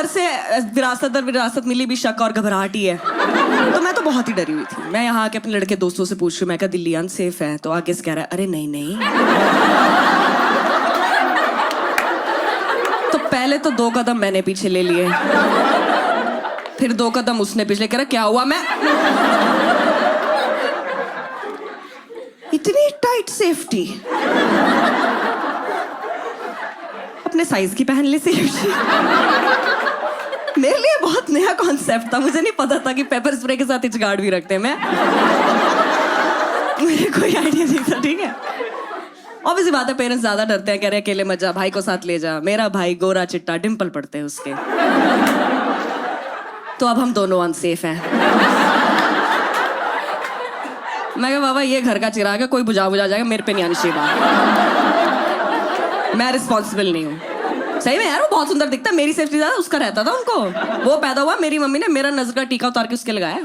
ऊपर से विरासत दर विरासत मिली भी शक और घबराहट ही है। तो मैं तो बहुत ही डरी हुई थी। मैं यहाँ आके अपने लड़के दोस्तों से पूछ रही हूँ, मैं कहा दिल्ली अनसेफ है, तो आगे से कह रहा है अरे नहीं नहीं। तो पहले तो 2 कदम मैंने पीछे ले लिए, फिर 2 कदम उसने पिछले। कह रहा क्या हुआ? मैं इतनी टाइट सेफ्टी, अपने साइज की पहन ली सेफ्टी। मेरे लिए बहुत नया कॉन्सेप्ट था, मुझे नहीं पता था कि पेपर स्प्रे के साथ इचगार्ड भी रखते हैं। मुझे कोई आइडिया नहीं था। ठीक है, ऑब्वियसली बात है, पेरेंट्स ज्यादा डरते हैं, कह रहे अकेले मत जा, भाई को साथ ले जा। मेरा भाई गोरा चिट्टा डिंपल पड़ते हैं उसके। तो अब हम दोनों अनसेफ हैं। मैं कहा बाबा ये घर का चिराग है, कोई बुझा जाएगा, मेरे पे नहीं आनी चाहिए बात। मैं रिस्पॉन्सिबल नहीं हूँ। सही में यार, वो बहुत सुंदर दिखता है, मेरी सेफ्टी ज्यादा उसका रहता था उनको। वो पैदा हुआ, मेरी मम्मी ने मेरा नजर का टीका उतार के उसके लगाया।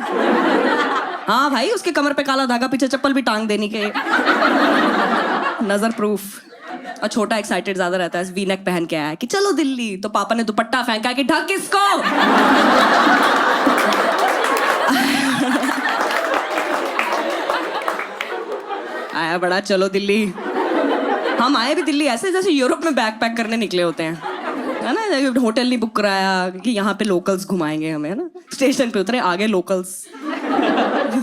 हाँ भाई, उसके कमर पे काला धागा, पीछे चप्पल भी टांग देनी के, नजर प्रूफ। और छोटा एक्साइटेड ज्यादा रहता है, वी-नेक पहन के आया कि चलो दिल्ली, तो पापा ने दुपट्टा फेंका कि ढक इसको। आया बड़ा चलो दिल्ली। हम आए भी दिल्ली ऐसे जैसे यूरोप में बैग पैक करने निकले होते हैं, है ना। होटल नहीं बुक कराया कि यहाँ पे लोकल्स घुमाएंगे हमें, है ना। स्टेशन पे उतरे, आगे लोकल्स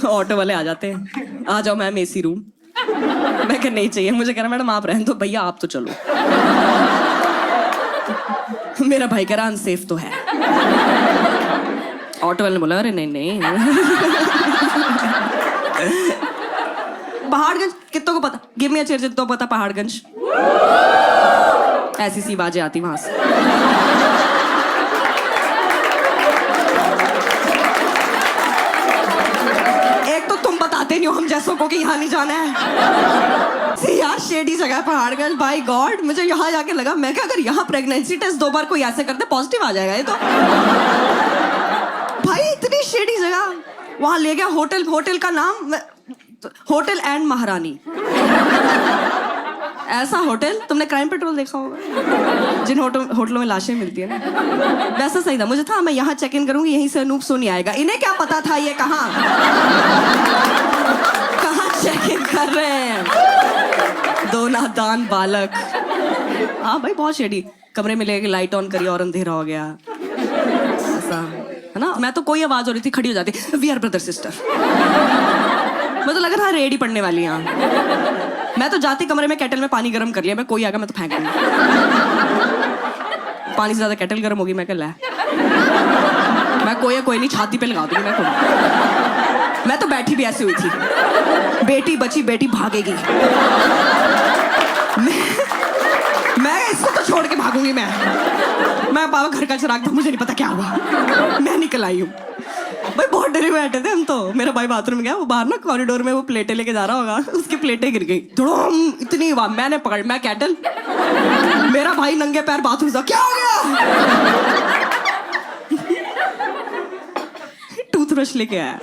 ऑटो वाले आ जाते हैं, आ जाओ मैम एसी रूम। मैं कह नहीं चाहिए मुझे। कह रहा मैडम आप रहने दो, भैया आप तो चलो। मेरा भाई कह रहा अनसेफ तो है। ऑटो वाले ने बोला अरे नहीं नहीं। पहाड़गंज कितनों को पता? गिव मी अ चेयर जितनों को पता पहाड़गंज। ऐसी सी बाजें आती वहां से। एक तो तुम बताते नहीं हो हम जैसों को कि यहाँ नहीं जाना है। यार शेडी जगह पहाड़गंज, बाय गॉड। मुझे यहाँ जाके लगा, मैं क्या अगर यहाँ प्रेगनेंसी टेस्ट 2 बार कोई ऐसे करते पॉजिटिव आ जाएगा ये तो। भाई इतनी शेडी जगह, वहां ले गया होटल का नाम होटल एंड महारानी। ऐसा होटल, तुमने क्राइम पेट्रोल देखा होगा, जिन होटलों में लाशें मिलती है ना, वैसा सही था। मुझे था मैं यहाँ चेक इन करूंगी, यहीं से अनूप सोनी आएगा। इन्हें क्या पता था ये कहाँ चेक इन कर रहे हैं, 2 नादान बालक। हाँ भाई बहुत शेडी। कमरे में लेके लाइट ऑन करी और अंधेरा हो गया, ऐसा है ना। मैं तो कोई आवाज हो रही थी, खड़ी हो जाती, वी आर ब्रदर सिस्टर। मैं तो लग रहा रेडी पड़ने वाली यहाँ। मैं तो जाती कमरे में केटल में पानी गर्म कर लिया, मैं कोई आगा मैं तो फेंक दूंगी। पानी से ज्यादा केटल गर्म होगी, मैं कह लै मैं कोई नहीं, छाती पे लगा दूंगी मैं तो बैठी भी ऐसे हुई थी, बेटी बची बेटी भागेगी। मैं इसको तो छोड़ के भागूंगी। मैं बाबा घर का चिराग था, मुझे नहीं पता क्या हुआ, मैं निकल आई हूँ। भाई बहुत डरे बैठे थे हम तो। मेरा भाई बाथरूम गया, वो बाहर ना कॉरिडोर में वो प्लेटें लेके जा रहा होगा, उसकी प्लेटें गिर गई धड़ोम, इतनी वाह। मैंने पकड़, मैं कैटल, मेरा भाई नंगे पैर बाथरूम जा, क्या हो गया? टूथब्रश लेके आया।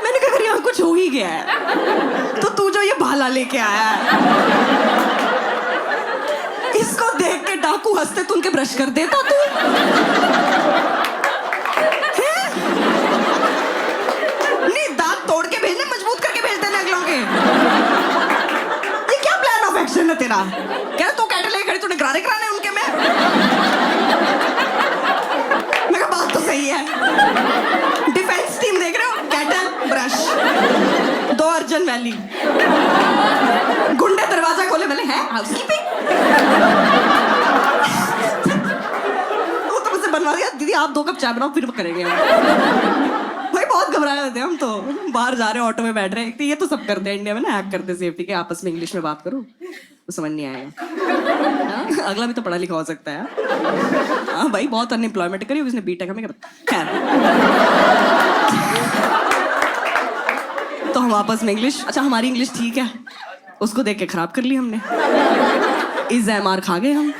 मैंने कहा यहाँ कुछ हो ही गया है, तो तू जो ये भाला लेके आया है, इसको देख के डाकू हंसते तो उनके ब्रश कर देता तू। नहीं दांत तोड़ के भेजने, मजबूत करके भेज देने अगलों के। ये क्या प्लान ऑफ एक्शन है तेरा? क्या तू कैटल लेके खड़ी, तूने गरारे कराने उनके में? मैं कहा बात तो सही है। डिफेंस टीम देख रहे हो, कैटल ब्रश, 2 अर्जन वैली, गुंडे दरवाजा खोले, मैंने है हाउसकीपिंग। वो तो मुझसे बनवा दिया, दीदी आप 2 कप चाय बनाओ फिर करेंगे। भाई बहुत घबराए होते हैं हम तो। बाहर जा रहे हैं, ऑटो में बैठ रहे हैं, ये तो सब करते हैं इंडिया में ना, हैक करते सेफ्टी के, आपस में इंग्लिश में बात करो तो समझ नहीं आएगा। अगला भी तो पढ़ा लिखा हो सकता है। हाँ भाई बहुत अनएम्प्लॉयमेंट करी, उसने बीटेक हमें कर। खैर तो हम आपस में इंग्लिश, अच्छा हमारी इंग्लिश ठीक है, उसको देख के खराब कर ली हमने। इज़्ज़ा मार खा गए हम।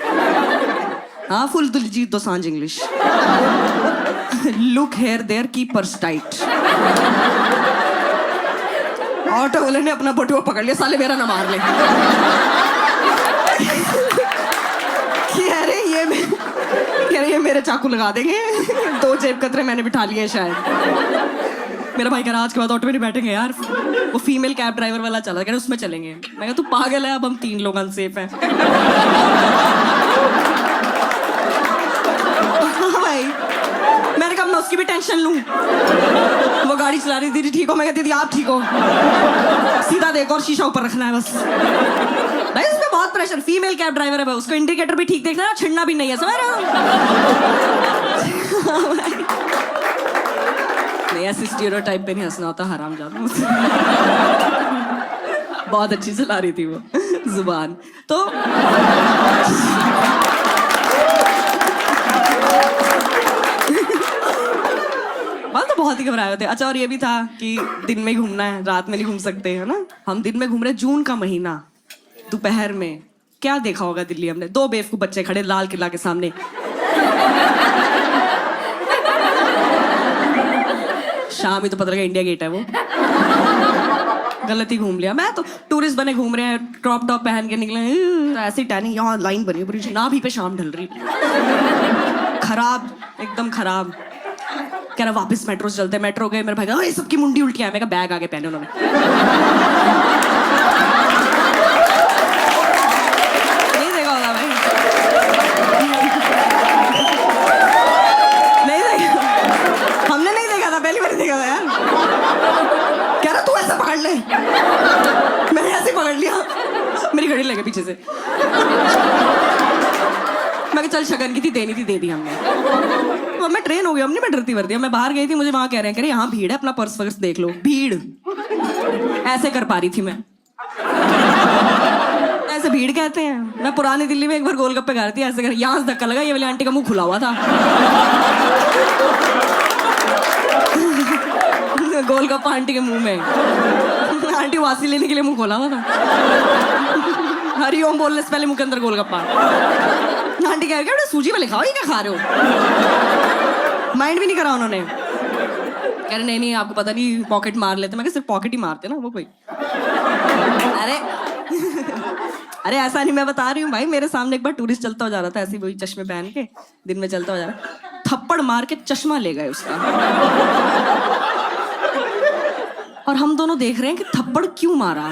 हाँ full Diljit Dosanjh English. Look here there keep purse tight. Auto वाले ने अपना बटुआ पकड़ लिया, साले मेरा ना मार ले। ये मेरे चाकू लगा देंगे। 2 जेब कतरे मैंने बिठा लिए शायद। मेरा भाई कह रहा आज के बाद ऑटो में नहीं बैठेंगे यार, वो फीमेल कैब ड्राइवर वाला चला, कह रहा उसमें चलेंगे। मैं कहा तू पागल है, अब हम 3 लोग अनसेफ हैं। हाँ भाई, मैंने कहा मैं उसकी भी टेंशन लूं। वो गाड़ी चला रही थी, ठीक हो? मैं कहती थी आप ठीक हो? सीधा देखो और शीशा ऊपर रखना है बस। भाई उसमें बहुत प्रेशर, फीमेल कैब ड्राइवर है भाई, उसको इंडिकेटर भी ठीक देखना है, छिड़ना भी नहीं है, समझ रहे हो? नहीं, ऐसे स्टीरियोटाइप पे नहीं हंसना होता, हरामजादा। बहुत अच्छी चला रही थी वो जुबान तो। तो बहुत ही घबराए होते। अच्छा, और ये भी था कि दिन में घूमना है, रात में नहीं घूम सकते, है ना? हम दिन में घूम रहे, जून का महीना, दोपहर में। क्या देखा होगा दिल्ली हमने? 2 बेवकूफ बच्चे खड़े लाल किला के सामने। शाम ही तो पता लगा इंडिया गेट है वो। गलत ही घूम लिया। मैं तो टूरिस्ट बने घूम रहे हैं, क्रॉप टॉप पहन के निकले, ऐसी टैनिंग, यहाँ लाइन बनी पूरी, ना भी पे शाम ढल रही, खराब, एकदम खराब। कह रहा वापस मेट्रो से चलते। मेट्रो गए, मेरे भाई कहा सबकी मुंडी उल्टी है। मैं कहा बैग आगे पहने उन्होंने। नहीं देखा होगा भाई, नहीं देखा, हमने नहीं देखा था, पहली बार देखा था यार। कह रहा तू ऐसा पकड़ ले। मैंने ऐसे पकड़ लिया, मेरी घड़ी लगे पीछे से। मैं चल शगन की थी, देनी थी, दे दी हमने। तो मैं ट्रेन हो गई, हमने मैं डरती वर्दी। मैं बाहर गई थी, मुझे वहां कह रहे हैं यहाँ भीड़ है, अपना पर्स वर्स देख लो। भीड़ ऐसे कर पा रही थी मैं, ऐसे भीड़ कहते हैं। मैं पुरानी दिल्ली में एक बार गोलगप्पे खा रही थी, ऐसे कर, यहाँ से धक्का लगा, ये वाली आंटी का मुंह खुला हुआ था। गोलगप्पा आंटी के मुंह में, आंटी वासी लेने के लिए मुंह खोला हुआ था। हरिओम बोलने से पहले मुंह के अंदर गोलगप्पा। आंटी कह रही सूजी में लिखा हो, ये क्या खा रहे हो? माइंड भी नहीं करा उन्होंने। कह रहे नहीं आपको पता नहीं, पॉकेट मार लेते। मैं कहा सिर्फ पॉकेट ही मारते ना वो कोई। अरे अरे ऐसा नहीं, मैं बता रही हूँ भाई, मेरे सामने एक बार टूरिस्ट चलता हो जा रहा था, ऐसे वही चश्मे पहन के, दिन में चलता हो जा रहा, थप्पड़ मार के चश्मा ले गए उसका। और हम दोनों देख रहे हैं कि थप्पड़ क्यों मारा।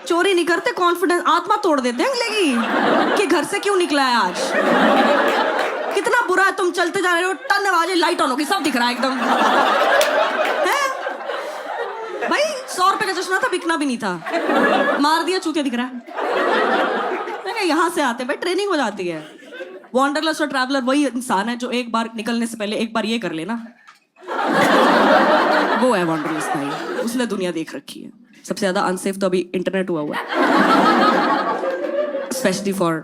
चोरी नहीं करते, कॉन्फिडेंस, आत्मा तोड़ देते हैं अगले की, कि घर से क्यों निकला है आज। कितना बुरा है, तुम चलते जा रहे हो, टन आवाजें, लाइट ऑन होगी, सब दिख रहा है एकदम। है भाई, 100 रुपए का चश्मा था, बिकना भी नहीं था, मार दिया, चूतिया दिख रहा है। यहाँ से आते भाई, ट्रेनिंग हो जाती है। वॉन्डरलस्ट और ट्रैवलर वही इंसान है जो एक बार निकलने से पहले एक बार ये कर लेना। वो है वॉन्डरलस्ट भाई, उसने दुनिया देख रखी है। सबसे ज्यादा अनसेफ तो अभी इंटरनेट हुआ है, स्पेशली फॉर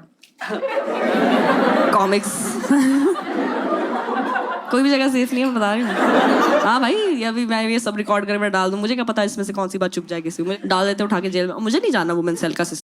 कॉमिक्स। कोई भी जगह सेफ नहीं है, मैं बता रही हूँ। हाँ भाई, अभी मैं ये सब रिकॉर्ड करके मैं डाल दूँ, मुझे क्या पता इसमें से कौन सी बात चुप जाएगी। मुझे डाल देते उठा के जेल में, मुझे नहीं जानना वुमेन सेल का सिस्टम।